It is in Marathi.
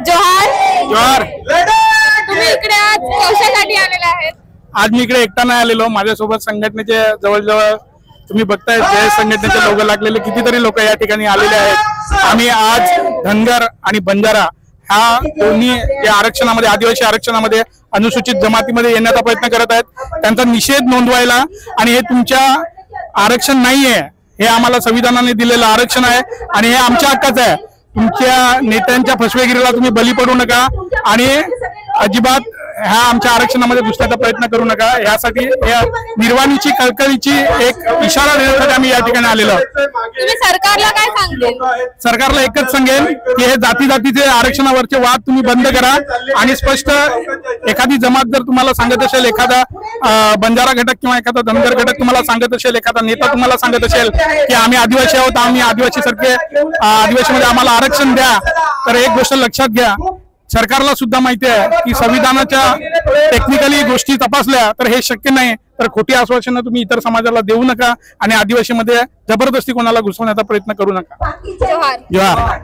जोहार जोहार। तुम्ही इकडे आज कशासाठी आलेले आहेत? आज मी इकडे एकटा नाही आलेलो, माझ्यासोबत संघटनेचे जवळजवळ तुम्ही बघताय जय संघटनेचे लोक लागलेले कितीतरी लोक या ठिकाणी आलेले आहेत। आम्ही आज धनगर आणि बंजारा ह्या दोन्ही या आरक्षणामध्ये, आदिवासी आरक्षणामध्ये, अनुसूचित जमातीमध्ये येण्याचा प्रयत्न करत आहेत, त्यांचा निषेध नोंदवायला। आणि हे तुमच्या आरक्षण नाहीये, हे आम्हाला संविधानाने दिलेलं आरक्षण आहे आणि हे आमच्या हक्काचं आहे। तुमच्या नेत्यांच्या फसवेगिरीला तुम्ही बली पडू नका आणि अजिबात ह्या आमच्या आरक्षणामध्ये घुसण्याचा प्रयत्न करू नका। यासाठी या निर्वाणीची कळकळीची एक इशारा देण्यासाठी आम्ही या ठिकाणी आलेलो आहोत। तुम्ही सरकारला काय सांगेल? सरकारला एकच सांगेन की हे जाती जातीचे आरक्षणावरचे वाद तुम्ही बंद करा आणि स्पष्ट एखादी जमात जर तुम्हाला सांगत असेल, एखादा बंजारा घटक किंवा एखादा धनगर घटक तुम्हाला सांगत असेल, एखादा नेता तुम्हाला सांगत असेल की आम्ही आदिवासी आहोत, आम्ही आदिवासी सारखे आदिवासीमध्ये आम्हाला आरक्षण द्या, तर एक गोष्ट लक्षात घ्या, सरकारला सुद्धा माहिती आहे की संविधानाच्या टेक्निकली गोष्टी तपासल्या तर हे शक्य नाही। तर खोटी आश्वासनं तुम्ही इतर समाजाला देऊ नका आणि आदिवासीमध्ये जबरदस्ती कोणाला घुसवण्याचा प्रयत्न करू नका। जोहार। जोहार।